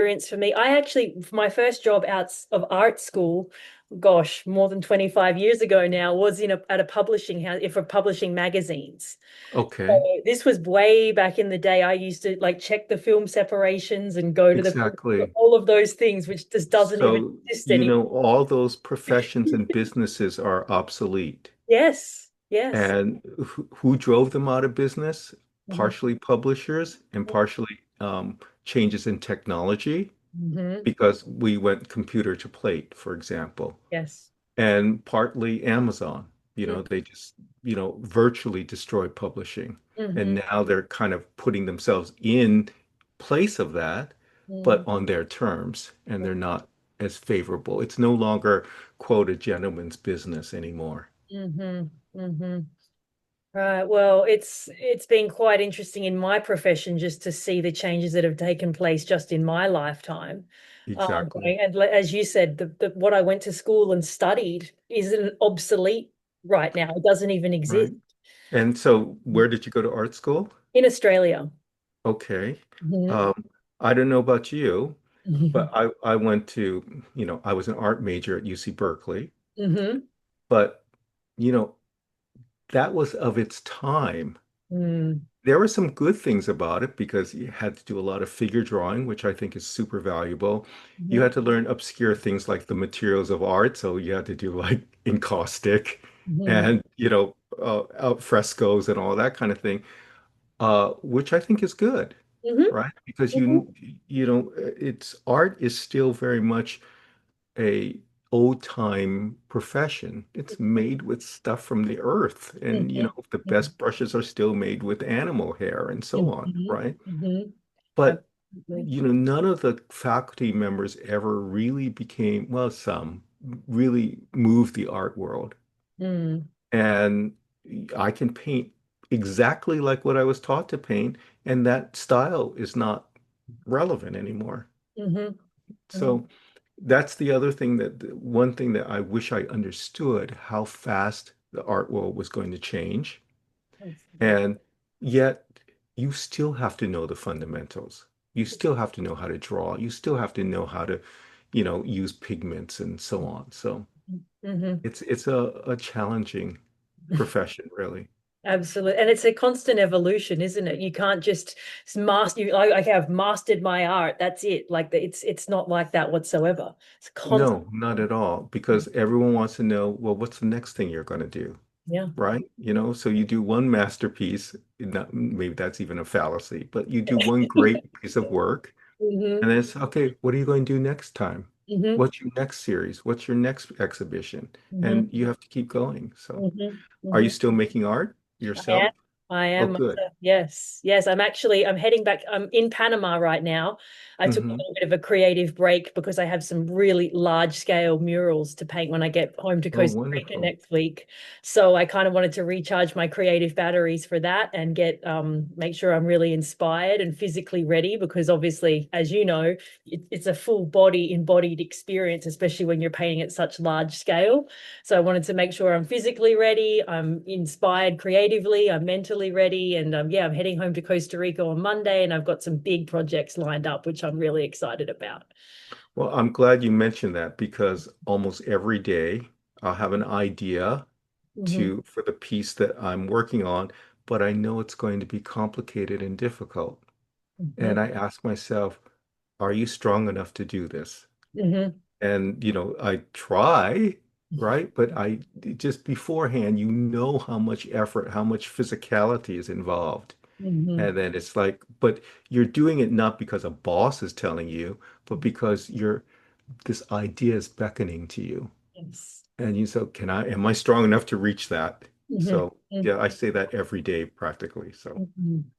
experience for me. I actually, for my first job out of art school, gosh, more than 25 years ago now, was at a publishing house for publishing magazines. So Okay, this was way back in the day. I used to like check the film separations and go to the exactly. all of those things, which just doesn't even So, exist anymore. all those professions and businesses are obsolete. Yes, yes. And who drove them out of business? Hmm. Partially publishers and partially changes in technology, Hmm. because we went computer to plate, for example, Yes. and partly Amazon. Hmm. They just, virtually destroyed publishing. And Hmm. now they're kind of putting themselves in place of that, but on their terms, and they're not as favorable. It's no longer, quote, a gentleman's business anymore. Hmm. Hmm. Right. Well, it's been quite interesting in my profession just to see the changes that have taken place just in my lifetime. Exactly. And as you said, what I went to school and studied isn't obsolete right now. It doesn't even exist Right. And so where did you go to art school? in Australia. Okay. Hmm. Um, I don't know about you, but Hmm. I went to, I was an art major at UC Berkeley, Hmm. but, you know, that was of its time. Hmm. There were some good things about it because you had to do a lot of figure drawing, which I think is super valuable. You Hmm. had to learn obscure things like the materials of art. So you had to do like encaustic Hmm. and, out frescoes and all that kind of thing, which I think is good, Hmm. right? Because Hmm. it's art is still very much a old time profession. It's made with stuff from the earth, and Hmm. the best brushes are still made with animal hair and so on, Hmm. right? Hmm. But Absolutely. none of the faculty members ever really became, well, some really moved the art world. Mm. And I can paint exactly like what I was taught to paint, and that style is not relevant anymore. Hmm. Hmm. So that's the other thing one thing that I wish I understood how fast the art world was going to change. Absolutely. And yet you still have to know the fundamentals. You still have to know how to draw. You still have to know how to, use pigments and so on. So Hmm. it's a challenging profession, really. Absolutely. And it's a constant evolution, isn't it? You can't just master you like okay, I've mastered my art. That's it. Like it's not like that whatsoever. It's constant. No, not at all, because everyone wants to know, well, what's the next thing you're going to do? Yeah. Right? So you do one masterpiece, maybe that's even a fallacy, but you do one great piece of work, Hmm. and then it's okay, what are you going to do next time? Hmm. What's your next series? What's your next exhibition? Hmm. And you have to keep going. So, Hmm. are you Hmm. still making art I am. yourself? I Oh, am. good. Yes. Yes. I'm heading back. I'm in Panama right now. I took a Hmm. little bit of a creative break because I have some really large scale murals to paint when I get home to Oh, Costa Rica wonderful. next week. So I kind of wanted to recharge my creative batteries for that and make sure I'm really inspired and physically ready because obviously, as you know, it's a full body embodied experience, especially when you're painting at such large scale. So I wanted to make sure I'm physically ready, I'm inspired creatively, I'm mentally ready. And yeah, I'm heading home to Costa Rica on Monday and I've got some big projects lined up, which I'm really excited about. Well, I'm glad you mentioned that because almost every day I'll have an idea Hmm. for the piece that I'm working on, but I know it's going to be complicated and difficult. Hmm. And I ask myself, are you strong enough to do this? Hmm. And, I try, right? But I just beforehand, how much effort, how much physicality is involved. Hmm. And then it's like, but you're doing it not because a boss is telling you, but because this idea is beckoning to you. Yes. And you say, am I strong enough to reach that? Hmm. So yeah, I say that every day practically. So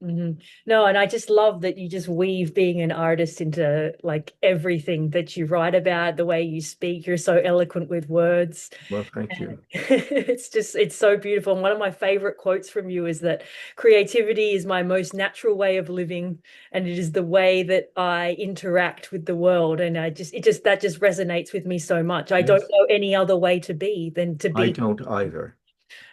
Hmm. No, and I just love that you just weave being an artist into like everything that you write about, the way you speak. You're so eloquent with words. well, thank And you. it's so beautiful. And one of my favorite quotes from you is that creativity is my most natural way of living, and it is the way that I interact with the world. And that just resonates with me so much. I don't Yes, know any other way to be than to I be. don't either.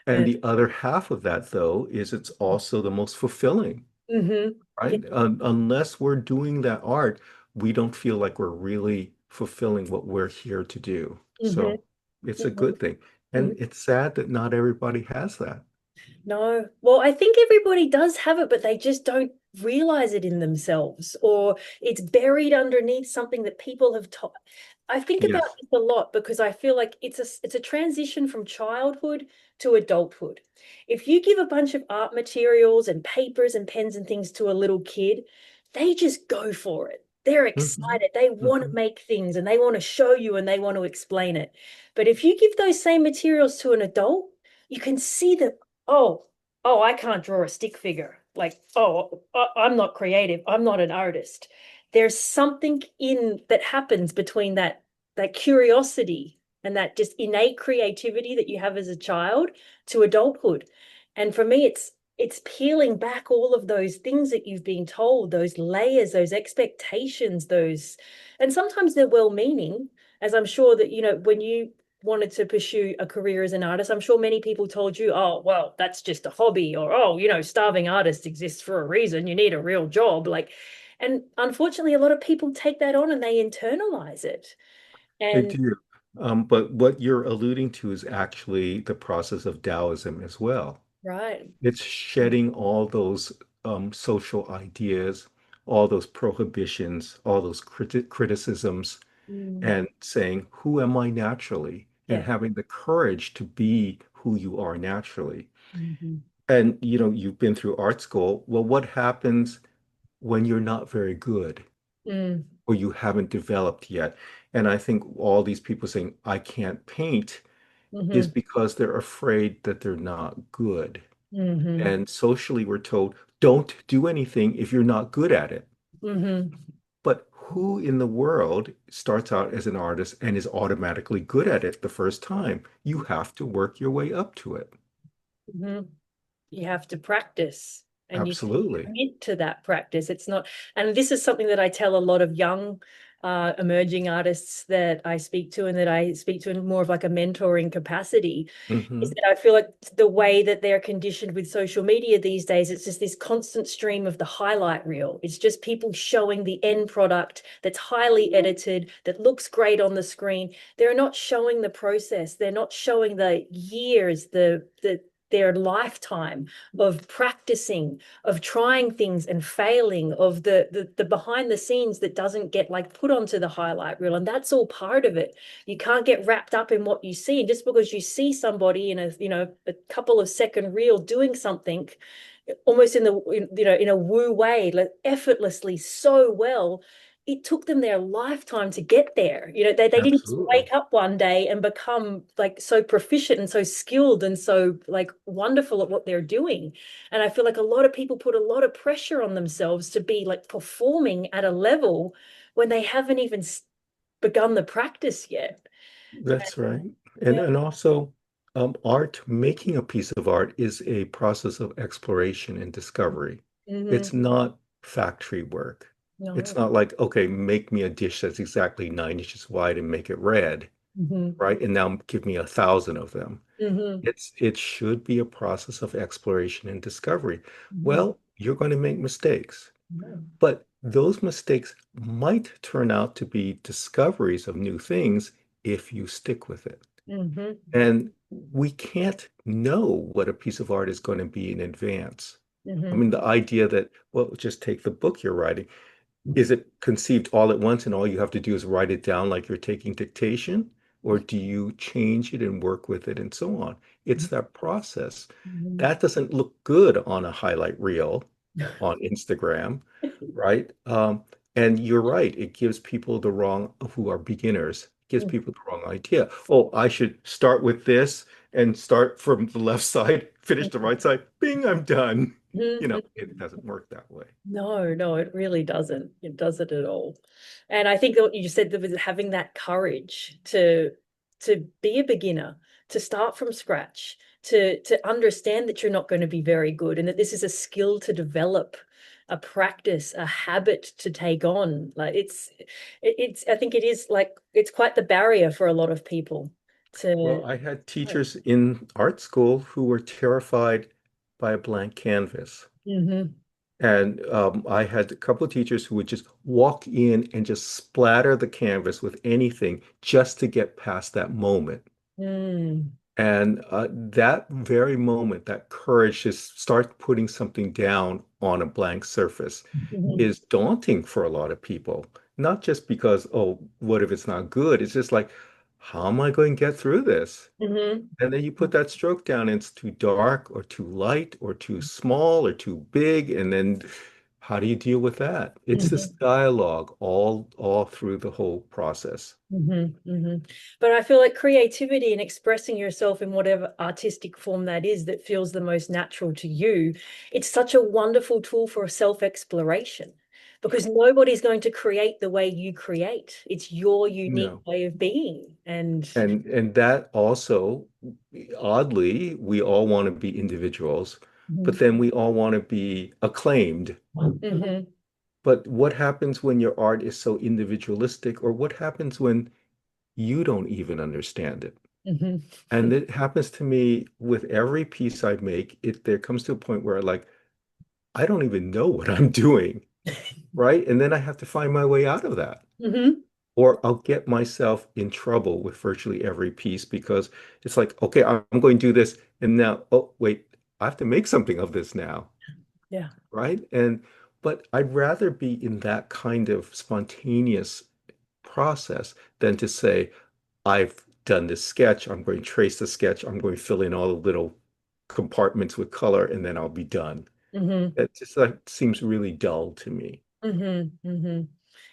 And Uh, the other half of that, though, is it's also the most fulfilling, hmm. Yeah. right? Unless we're doing that art, we don't feel like we're really fulfilling what we're here to do. Hmm. So it's a good thing. Hmm. And it's sad that not everybody has that. No. Well, I think everybody does have it, but they just don't realize it in themselves, or it's buried underneath something that people have taught. I think about Yes. this a lot because I feel like it's a transition from childhood to adulthood. If you give a bunch of art materials and papers and pens and things to a little kid, they just go for it. They're Hmm. excited. They want to Hmm. make things and they want to show you and they want to explain it. But if you give those same materials to an adult, you can see that, oh, oh, I can't draw a stick figure. Like, oh, I'm not creative. I'm not an artist. There's something in that happens between that curiosity and that just innate creativity that you have as a child to adulthood. And for me, it's peeling back all of those things that you've been told, those layers, those expectations, those, and sometimes they're well-meaning, as I'm sure that, when you wanted to pursue a career as an artist, I'm sure many people told you, oh, well, that's just a hobby, or, oh, starving artists exist for a reason. You need a real job. Like, and unfortunately, a lot of people take that on and they internalize it. They And do. But what you're alluding to is actually the process of Taoism as well. right. It's shedding all those social ideas, all those prohibitions, all those criticisms, Mm, and saying, who am I naturally? And yeah. having the courage to be who you are naturally. Mhm. And you've been through art school. Well, what happens when you're not very good Mm, or you haven't developed yet? And I think all these people saying, I can't paint is mhm, because they're afraid that they're not good. mhm, And socially, we're told, don't do anything if you're not good at it. mhm. But who in the world starts out as an artist and is automatically good at it the first time? You have to work your way up to it. Mhm. You have to practice and you Absolutely. commit to that practice. It's not, and this is something that I tell a lot of young emerging artists that I speak to and that I speak to in more of like a mentoring capacity, is Hmm. that I feel like the way that they're conditioned with social media these days, it's just this constant stream of the highlight reel. It's just people showing the end product that's highly edited, that looks great on the screen. They're not showing the process. They're not showing the years, their lifetime of practicing, of trying things and failing, of the behind the scenes that doesn't get like put onto the highlight reel. And that's all part of it. You can't get wrapped up in what you see. And just because you see somebody in a couple of second reel doing something almost in a woo way, like effortlessly so well, it took them their lifetime to get there. They didn't just Absolutely. wake up one day and become like so proficient and so skilled and so like wonderful at what they're doing. And I feel like a lot of people put a lot of pressure on themselves to be like performing at a level when they haven't even begun the practice yet. That's right. And Yeah. and also, art, making a piece of art is a process of exploration and discovery. Hmm. It's not factory work. It's No. not like, okay, make me a dish that's exactly 9 inches wide and make it red, Hmm. right? And now give me 1,000 of them. Hmm. It should be a process of exploration and discovery. Hmm. Well, you're going to make mistakes, No. but those mistakes might turn out to be discoveries of new things if you stick with it. Hmm. And we can't know what a piece of art is going to be in advance. I Hmm. mean, the idea that, well, just take the book you're writing. Is it conceived all at once and all you have to do is write it down like you're taking dictation? Or do you change it and work with it and so on? It's that process. Hmm. That doesn't look good on a highlight reel on Instagram, right? And you're right, it gives people the wrong, who are beginners, gives people the wrong idea. Oh, I should start with this and start from the left side, finish the right side. Bing, I'm done. It doesn't work that way. No, no, it really doesn't. It doesn't at all. And I think that what you just said, that was having that courage to be a beginner, to start from scratch, to understand that you're not going to be very good and that this is a skill to develop, a practice, a habit to take on. Like it's I think it is like it's quite the barrier for a lot of people Well, to. I had teachers in art school who were terrified by a blank canvas. Mm-hmm. And I had a couple of teachers who would just walk in and just splatter the canvas with anything just to get past that moment. Mm. And that very moment, that courage to start putting something down on a blank surface Mhm. is daunting for a lot of people. Not just because, oh, what if it's not good? It's just like, how am I going to get through this? Mhm. And then you put that stroke down, and it's too dark or too light or too small or too big. And then how do you deal with that? It's this Mhm. dialogue all through the whole process. But I feel like creativity and expressing yourself in whatever artistic form that is that feels the most natural to you, it's such a wonderful tool for self-exploration because nobody's going to create the way you create. It's your unique No. way of being. And And that also, oddly, we all want to be individuals, but Mhm. then we all want to be acclaimed. Mhm. But what happens when your art is so individualistic, or what happens when you don't even understand it? Mhm. And it happens to me with every piece I make. There comes to a point where like I don't even know what I'm doing, right? And then I have to find my way out of that. Mhm. Or I'll get myself in trouble with virtually every piece because it's like, okay, I'm going to do this. And now, oh, wait, I have to make something of this now, Yeah. right? But I'd rather be in that kind of spontaneous process than to say, I've done this sketch, I'm going to trace the sketch, I'm going to fill in all the little compartments with color, and then I'll be done. Mhm. It just like seems really dull to me.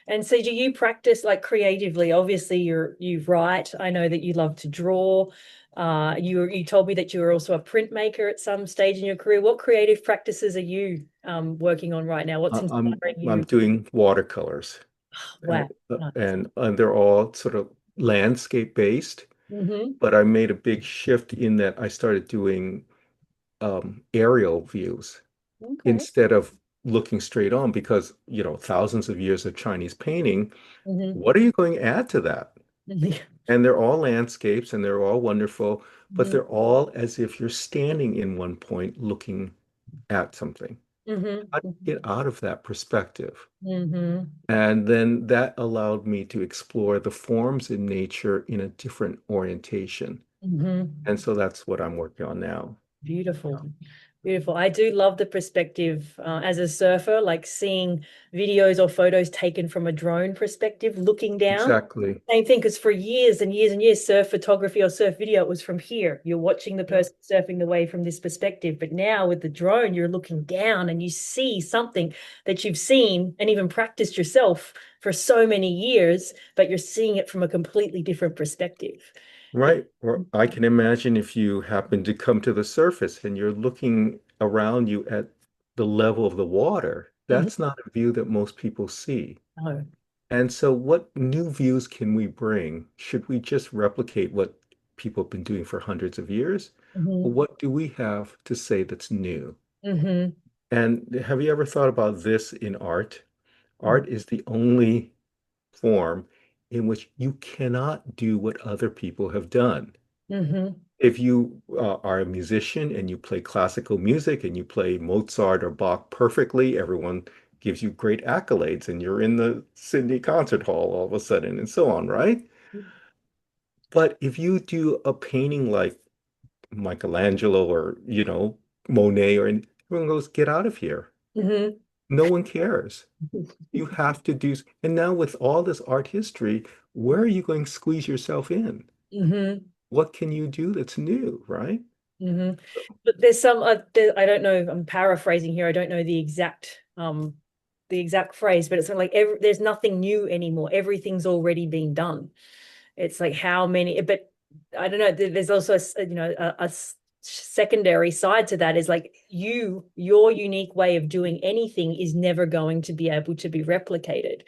And so do you practice like creatively? Obviously you write. I know that you love to draw. You told me that you were also a printmaker at some stage in your career. What creative practices are you working on right now? What's I- I'm inspiring I'm you? doing watercolors. Wow. Nice. And they're all sort of landscape based, Mm-hmm. but I made a big shift in that I started doing aerial views Okay. instead of looking straight on because, thousands of years of Chinese painting, Mm-hmm. what are you going to add to that? And they're all landscapes and they're all wonderful, but Mm-hmm. they're all as if you're standing in one point looking at something. How do you get out of that perspective? Mm-hmm. And then that allowed me to explore the forms in nature in a different orientation. Mm-hmm. And so that's what I'm working on now. Beautiful. Beautiful. I do love the perspective as a surfer, like seeing videos or photos taken from a drone perspective, looking down. Exactly. Same thing, because for years and years and years, surf photography or surf video, it was from here. You're watching the Yeah. person surfing the wave from this perspective. But now with the drone, you're looking down and you see something that you've seen and even practiced yourself for so many years, but you're seeing it from a completely different perspective. It, Right. Or I can imagine if you happen to come to the surface and you're looking around you at the level of the water, Mhm. that's not a view that most people see. No. And so, what new views can we bring? Should we just replicate what people have been doing for hundreds of years? Or Mhm. what do we have to say that's new? Mhm. And have you ever thought about this in art? Art is the only form in which you cannot do what other people have done. Mhm. If you are a musician and you play classical music and you play Mozart or Bach perfectly, everyone gives you great accolades and you're in the Sydney Concert Hall all of a sudden and so on, right? But if you do a painting like Michelangelo or, Monet or everyone goes, get out of here. Mhm. No one cares. You have to do, and now with all this art history, where are you going to squeeze yourself in? Mhm. What can you do that's new, right? hmm But there's some I don't know, I'm paraphrasing here. I don't know the exact phrase, but it's like there's nothing new anymore. Everything's already been done. It's like how many, but I don't know. There's also a secondary side to that is like your unique way of doing anything is never going to be able to be replicated.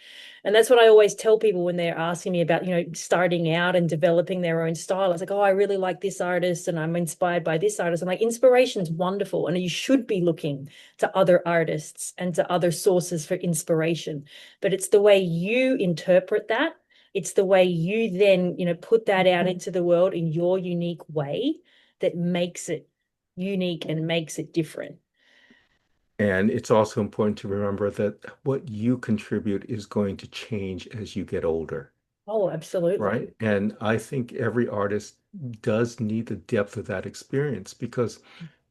And that's what I always tell people when they're asking me about, starting out and developing their own style. It's like, oh, I really like this artist and I'm inspired by this artist. I'm like, inspiration's wonderful. And you should be looking to other artists and to other sources for inspiration. But it's the way you interpret that, it's the way you then, put that out into the world in your unique way that makes it unique and makes it different. And it's also important to remember that what you contribute is going to change as you get older, Oh, absolutely. right? And I think every artist does need the depth of that experience because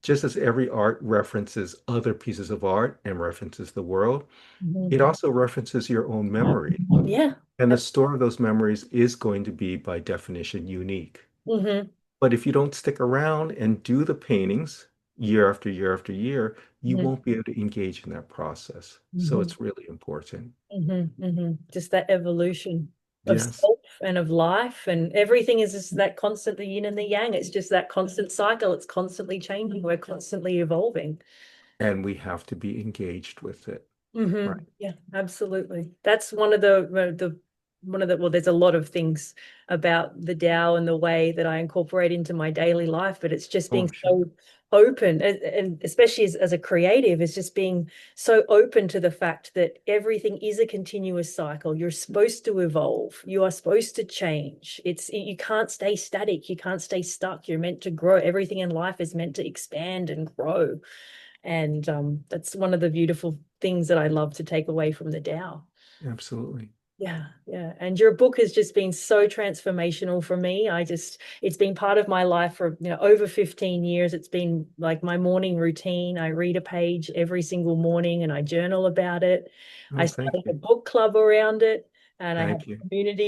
just as every art references other pieces of art and references the world, it Mhm. also references your own memory. Yeah. And the store of those memories is going to be, by definition, unique. Mm-hmm. But if you don't stick around and do the paintings year after year after year, you Mm-hmm. won't be able to engage in that process. So Mm-hmm. it's really important. Mm-hmm. Mm-hmm. Just that evolution of Yes. self and of life, and everything is just that constant, the yin and the yang. It's just that constant cycle. It's constantly changing. We're constantly evolving. And we have to be engaged with it. Right. Yeah, absolutely. That's one of the well, there's a lot of things about the Tao and the way that I incorporate into my daily life, but it's just Oh, being sure. so open, and especially as a creative, is just being so open to the fact that everything is a continuous cycle. You're supposed to evolve. You are supposed to change. You can't stay static. You can't stay stuck. You're meant to grow. Everything in life is meant to expand and grow. And that's one of the beautiful things that I love to take away from the Tao. Absolutely. Yeah, yeah. And your book has just been so transformational for me. It's been part of my life for, over 15 years. It's been like my morning routine. I read a page every single morning and I journal about it. I Oh, thank started a you. book club around it, and I have Thank a you. community